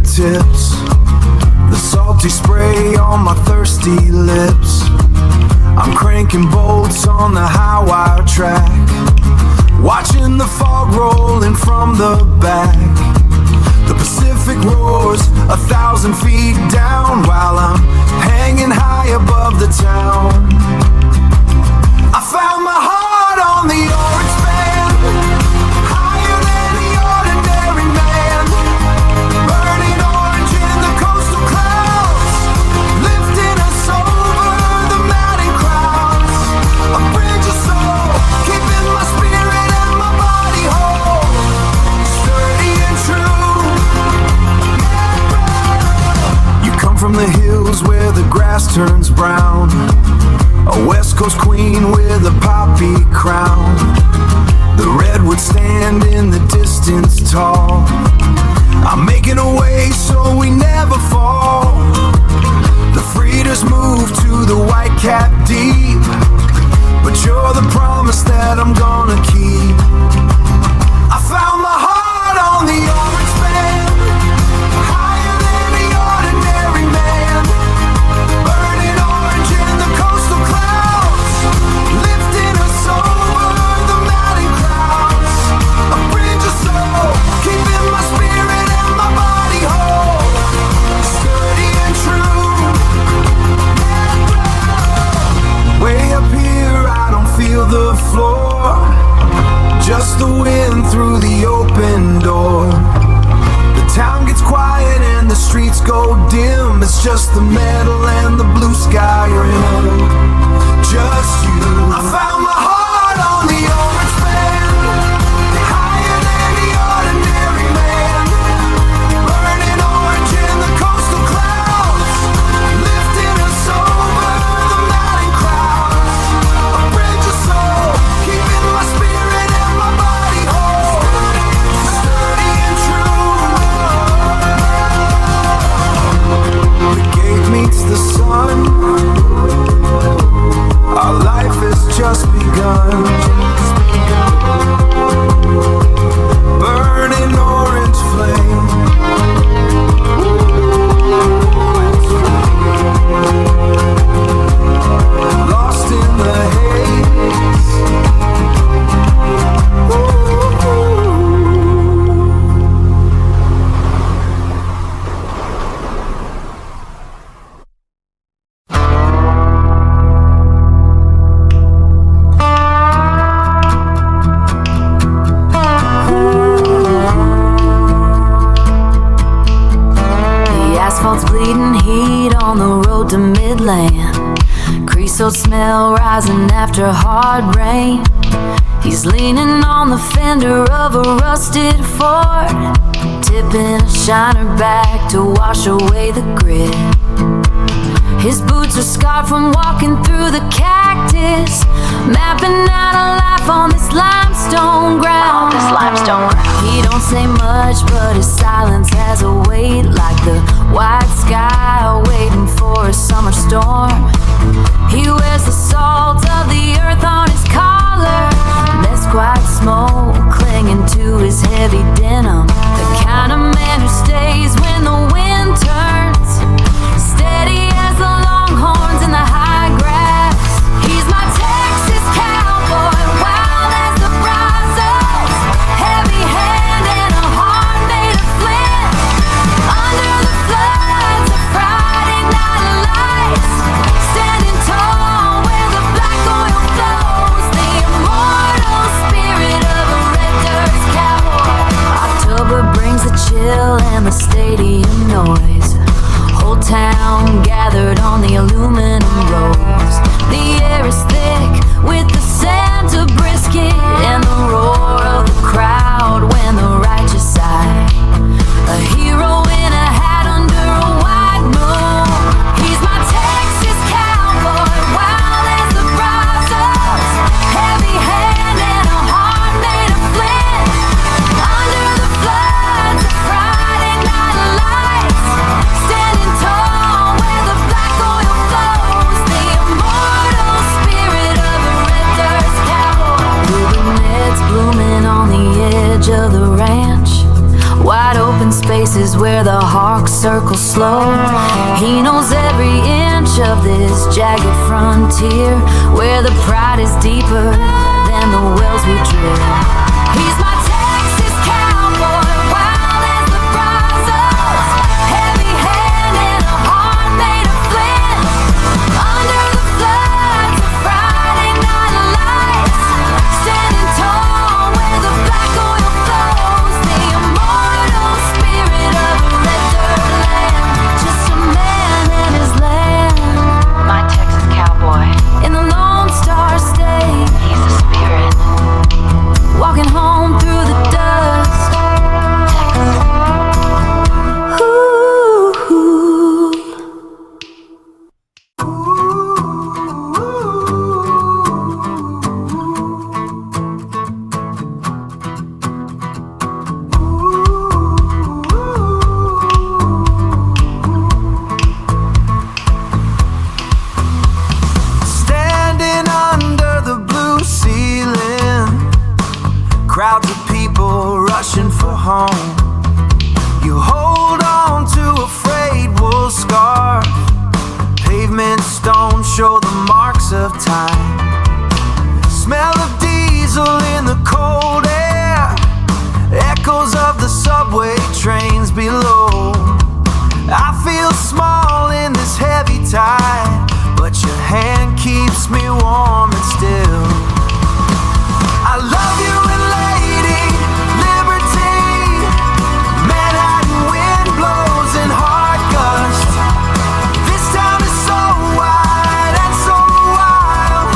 fingertips, the salty spray on my thirsty lips. I'm cranking bolts on the high wire track, watching the fog rolling from the back. The Pacific roars 1,000 feet down while I'm hanging high above the town. I found my heart on the orange band, higher than the ordinary man. Burning orange in the coastal clouds, lifting us over the mountain crowds. A bridge of soul, keeping my spirit and my body whole, sturdy and true. You come from the hills where the grass turns brown, a West Coast queen with a poppy crown. The redwoods stand in the distance tall. I'm making a way so we never fall. The freighters move to the white cap deep, but you're the promise that I'm gonna keep. I found my heart on the orange band, higher than the ordinary man. Burning orange in the coastal clouds, lifting us over the mountain crowds. A bridge of soul, keeping my spirit and my body whole, sturdy and true. Way up here I don't feel the floor, just the wind through the open door. The town gets quiet and the streets go dim. It's just the metal and the blue sky rim. Just you. I found my heart on the orange band, higher than the ordinary man. Burning orange in the coastal clouds, lifting us over the mountain crowds. A bridge of soul, keeping my spirit and my body whole, sturdy and true. The gate meets the sun, our life has just begun. Burning orange flame, lost in the haze. Asphalt's bleeding heat on the road to Midland. Creosote smell rising after hard rain. He's leaning on the fender of a rusted Ford, tipping a shiner back to wash away the grit. His boots are scarred from walking through the cactus, mapping out a life on this limestone ground. He don't say much, but his silence has a weight, like the white sky waiting for a summer storm. He wears the salt of the earth on his collar, mesquite smoke clinging to his heavy denim. The kind of man who stays when the wind turns, steady as the longhorns in the high grass. He's my Texas cowboy, wild as the brazos, heavy hand and a heart made of flint. Under the floods of Friday night lights, standing tall where the black oil flows, the immortal spirit of a red dirt cowboy. October brings the chill and the stadium noise. Whole town gathered on the aluminum roads. The air is thick with the scent of brisket and the roar of the crowd when the righteous side, a hero in a hat under a wide moon. He's my Texas cowboy, wild as the brazos, heavy hand and a heart made of flint. Under the floods of Friday night lights, where the hawks circle slow. He knows every inch of this jagged frontier, where the pride is deeper than the wells we drill. He's my Texas cowboy, wild as the brazos, heavy hand and a heart made of flint. Under the floods of Friday night lights, standing tall where the black oil flows, the immortal spirit of a red dirt land, just a man and his land. My Texas cowboy, in the Lone Star State, he's the spirit, walking home through the dust. Ooh. Standing under the blue ceiling, crowds of people rushing for home. You hold on to a frayed wool scarf. Pavement stones show the marks of time. Smell of diesel in the cold air, echoes of the subway trains below. I feel small in this heavy tide, but your hand keeps me warm and still. I love you and lady, liberty. Manhattan wind blows in hard gusts. This town is so wide and so wild.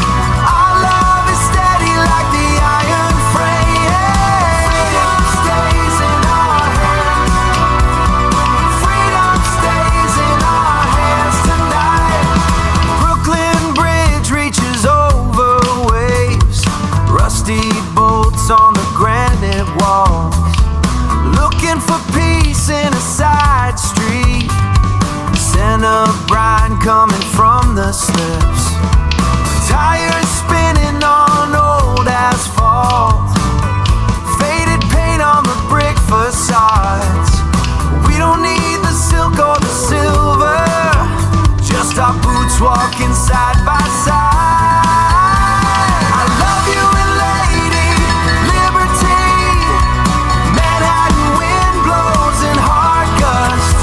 Our love is steady like the iron frame. Freedom stays in our hands. Freedom stays in our hands tonight. Brooklyn Bridge reaches over waves, rusty bolts on the granite walls. Looking for peace in a side street, scent of brine coming from the slips. Tires spinning on old asphalt, faded paint on the brick facades. We don't need the silk or the silver, just our boots walking side by side. I love you and lady, liberty. Manhattan wind blows in hard gusts.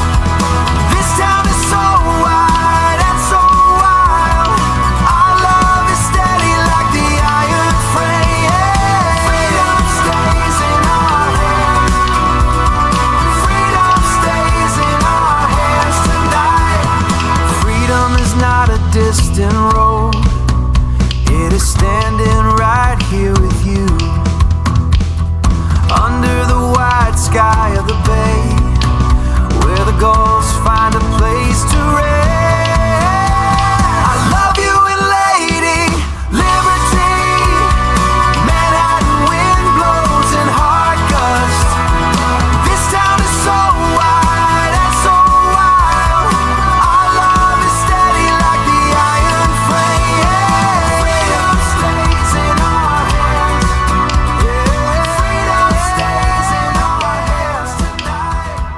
This town is so wide and so wild. Our love is steady like the iron frame. Freedom stays in our hands. Freedom stays in our hands tonight. Freedom is not a distant road, it is standing right here with you, under the wide sky of the bay, where the gulls find a place to rest. I love you and lady, liberty. Manhattan wind blows in hard gusts. This town is so wide and so wild. Our love is steady like the iron frame. Freedom stays in our hands. Freedom stays in our hands tonight.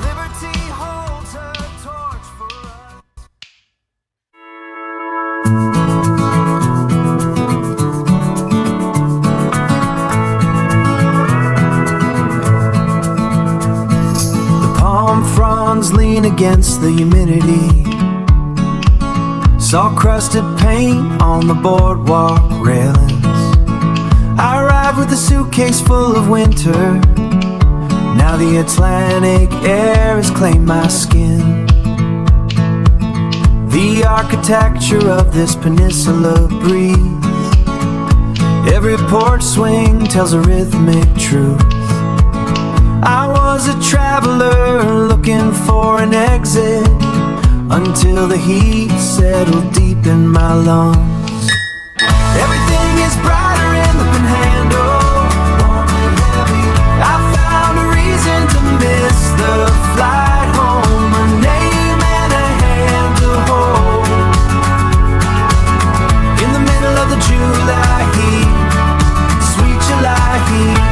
Liberty holds her torch for us. The palm fronds lean against the humidity. Saw crusted paint on the boardwalk railings. I arrived with a suitcase full of winter. Now the Atlantic air has claimed my skin. The architecture of this peninsula breathes. Every porch swing tells a rhythmic truth. I was a traveler looking for an exit, until the heat settled deep in my lungs. Everything is brighter in the panhandle, warm and heavy. I found a reason to miss the flight home, a name and a hand to hold. In the middle of the July heat, sweet July heat.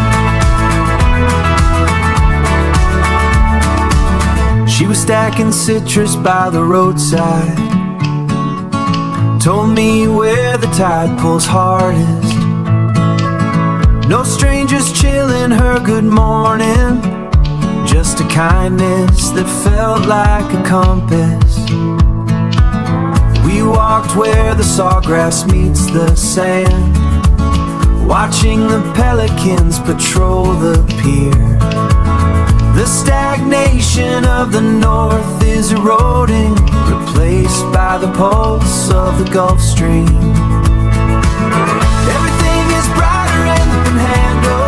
She was stacking citrus by the roadside, told me where the tide pulls hardest. No strangers chilling her good morning, just a kindness that felt like a compass. We walked where the sawgrass meets the sand, watching the pelicans patrol the pier. The stagnation of the north is eroding, replaced by the pulse of the Gulf Stream. Everything is brighter and the can handle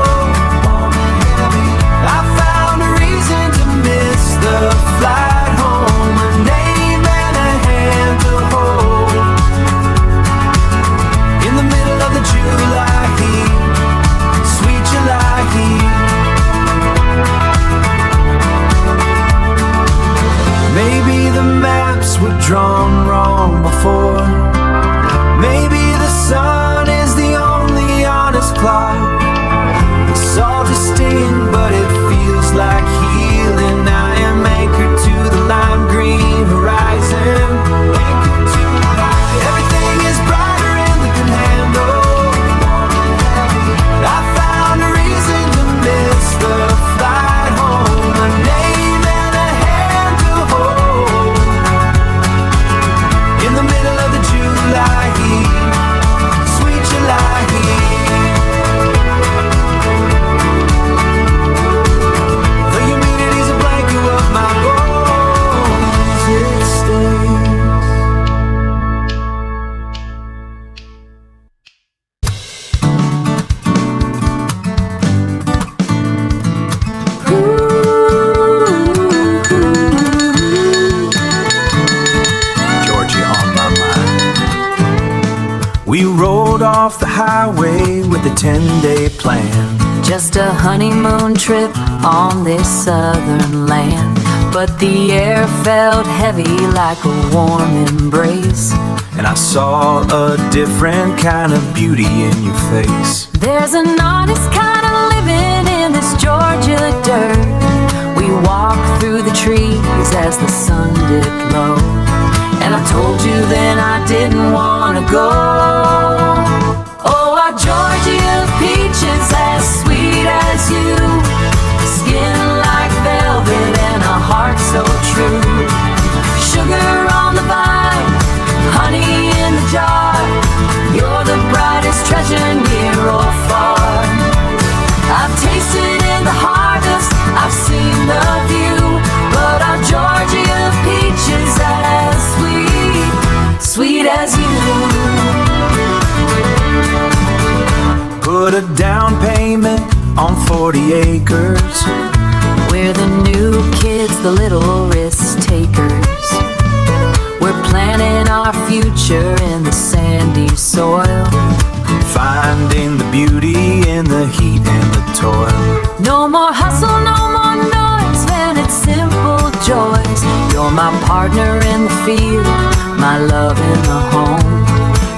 warm and heavy. I found a reason to miss the flight home, a name and a hand to hold. In the middle of the July heat, sweet July heat. Maybe the maps were drawn wrong before. Maybe the sun is the only honest clock. It's all just sting, but it feels like healing. I am anchored to the lime green horizon. Anchored to the light. Everything is brighter and the can handle warm and heavy. I found a reason to miss the flight home, a name and a hand to hold. In the middle of the July heat, sweet July heat. The humidity's a blanket of my bones, it stays. Georgia on my mind. We rode off the highway with a 10-day plan. Just a honeymoon trip on this southern land. But the air felt heavy like a warm embrace. And I saw a different kind of beauty in your face. There's an honest kind of living in this Georgia dirt. We walked through the trees as the sun dipped low, and I told you then I didn't want to go. Oh, our Georgia peaches as sweet as you, skin like velvet and a heart so true. Sugar on the vine, honey in the jar. You're the brightest treasure near or far. I've tasted in the harvest, I've seen the view, but our Georgia peaches as sweet, sweet as you. Put a down payment on 40 acres. We're the new kids, the little risk takers. We're planting our future in the sandy soil, Finding the beauty in the heat and the toil. no more hustle, no more noise, man, it's simple joys. You're my partner in the field, my love in the home.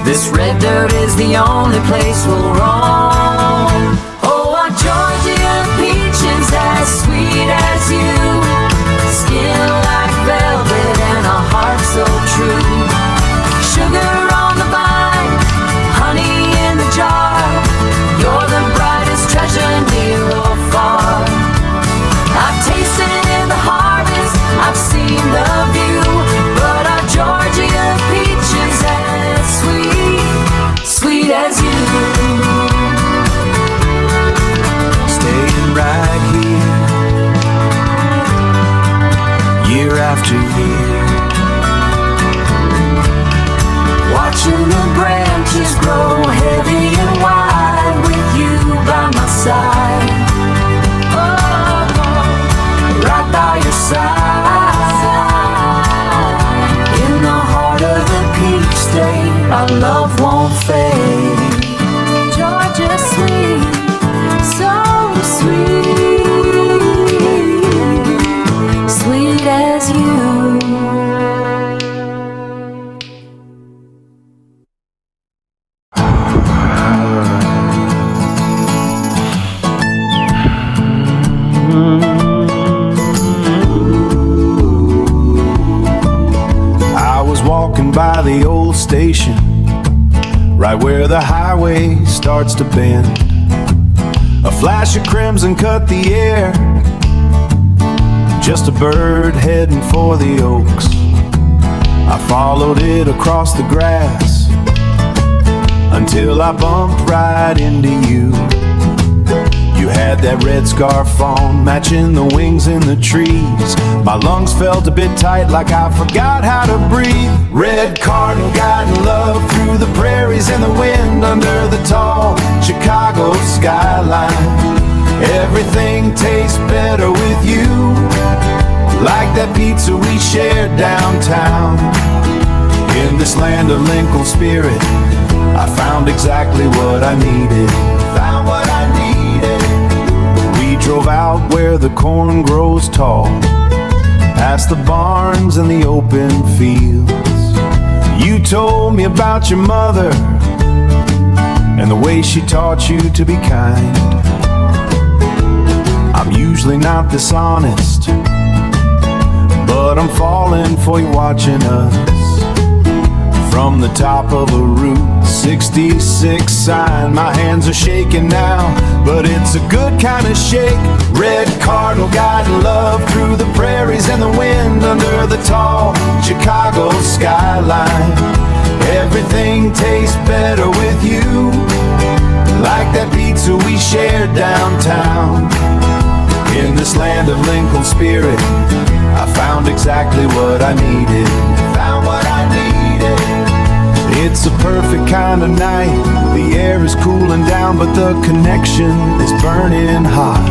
This red dirt is the only place we'll roam. Oh, our Georgia peaches as sweet as you, skin like velvet and a heart so true. Sugar on the vine, honey in the jar. You're the brightest treasure near or far. I've tasted in the harvest, I've seen the view, but our Georgia peaches as sweet, sweet as you. Staying right here, year after year. Watching the branches grow heavy and wide with you by my side. Oh, right by your side. In the heart of the peach state, our love won't fade. Georgia sweet, so sweet, sweet as you. by the old station, right where the highway starts to bend. A flash of crimson cut the air, just a bird heading for the oaks. I followed it across the grass until I bumped right into you. You had that red scarf on, matching the wings in the trees. My lungs felt a bit tight, like I forgot how to breathe. Red Cardinal guiding love through the prairies and the wind under the tall Chicago skyline. Everything tastes better with you, like that pizza we shared downtown. In this land of Lincoln spirit, I found exactly what I needed. Found what I needed. We drove out where the corn grows tall, past the barns and the open fields. You told me about your mother and the way she taught you to be kind. I'm usually not this honest, but I'm falling for you watching us from the top of a Route 66 sign. My hands are shaking now, but it's a good kind of shake. Red Cardinal guiding love through the prairies and the wind under the tall Chicago skyline. Everything tastes better with you, like that pizza we shared downtown. In this land of Lincoln spirit, I found exactly what I needed. Found what I needed. It's a perfect kind of night. The air is cooling down, but the connection is burning hot.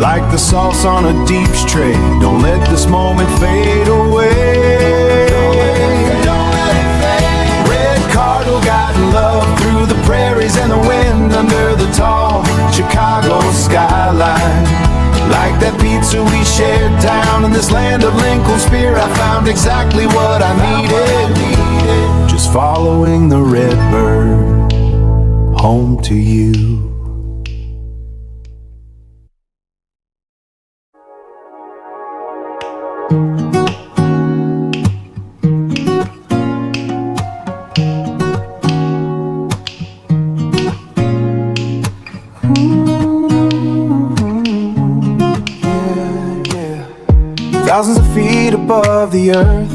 Like the sauce on a deep tray, don't let this moment fade away. Don't let it fade. Red Cardinal guiding love through the prairies and the wind under the tall Chicago skyline. Like that pizza we shared down in this land of Lincoln spirit, I found exactly what I needed. Just following the red bird home to you. Thousands of feet above the earth,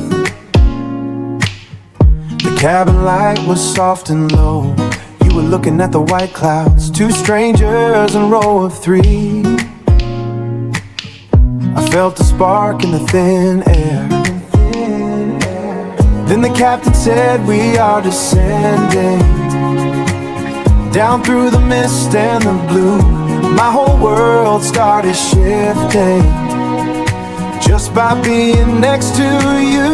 the cabin light was soft and low. You were looking at the white clouds, two strangers in a row of three. I felt a spark in the thin air. Then the captain said, we are descending down through the mist and the blue. My whole world started shifting just by being next to you.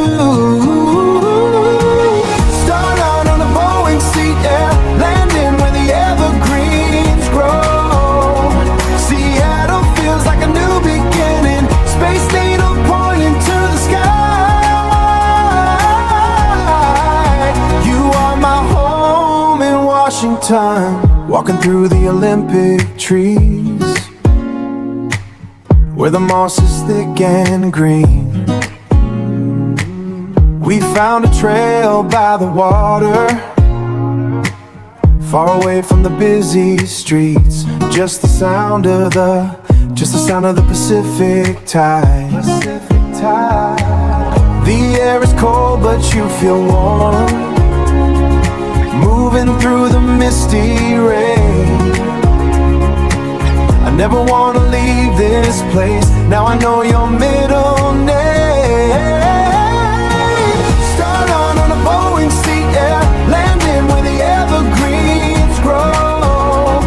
Start out on a Boeing seat, yeah, landing where the evergreens grow. Seattle feels like a new beginning, Space Needle pointing to the sky. You are my home in Washington, walking through the Olympic trees, where the moss is thick and green. We found a trail by the water, far away from the busy streets. Just the sound of the Pacific tide. The air is cold, but you feel warm, moving through the misty rain. I never wanna leave this place. Now I know your middle name. Start on a Boeing seat, yeah, landing where the evergreens grow.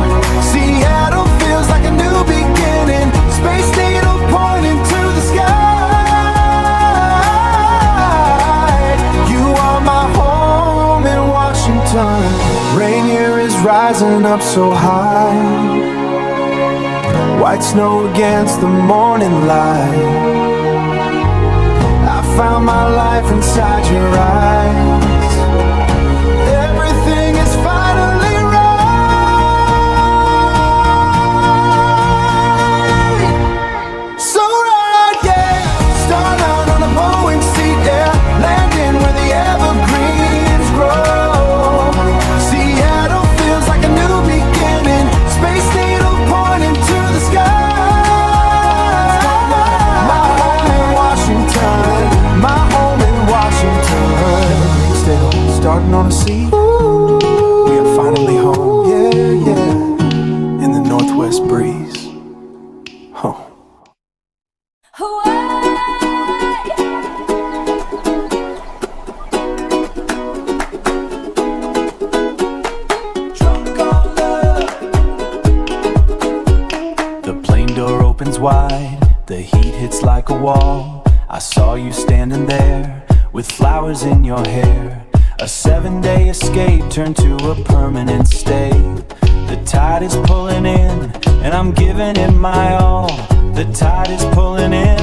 Seattle feels like a new beginning, Space Needle pointing to the sky. You are my home in Washington. Rain here is rising up so high, white snow against the morning light. I found my life inside your eyes. Everything is finally right. So right, yeah. Start out on a Boeing seat, yeah, landing where the evergreens you standing there with flowers in your hair. A 7-day escape turned to a permanent stay. The tide is pulling in, and I'm giving it my all. The tide is pulling in,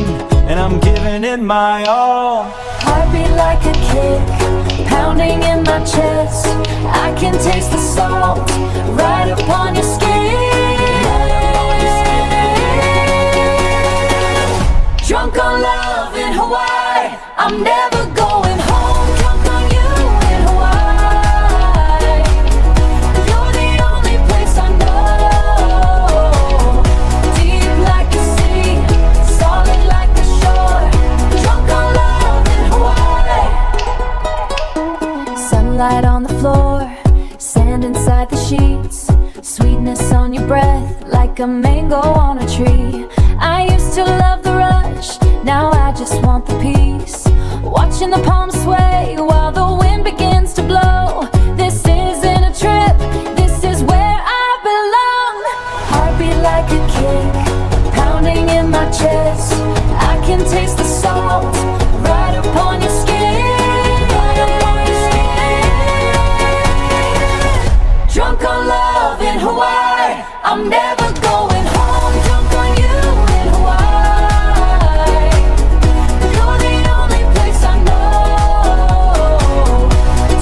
and I'm giving it my all. Heartbeat like a kick, pounding in my chest. I can taste the salt right upon your skin. Drunk on love in Hawaii, I'm never going home. Drunk on you in Hawaii, you're the only place I know. Deep like the sea, solid like the shore. Drunk on love in Hawaii. Sunlight on the floor, sand inside the sheets, sweetness on your breath like a mango on a tree. I used to love the rush, now I just want the peace. Watching the palms sway while the wind begins to blow. This isn't a trip, this is where I belong. Heartbeat like a kick, pounding in my chest. I can taste the salt right upon your skin. Drunk on love in Hawaii, I'm never going home. Drunk on you in Hawaii, you're the only place I know.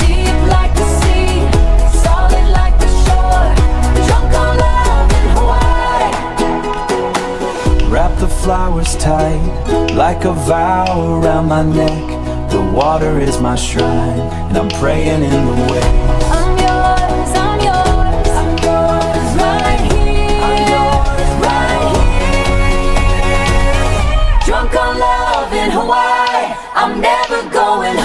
Deep like the sea, solid like the shore. Drunk on love in Hawaii. Wrap the flowers tight, like a vow around my neck. The water is my shrine, and I'm praying in the waves. I'm yours, I'm yours, I'm yours, right here, I'm yours, right here. Drunk on love in Hawaii, I'm never going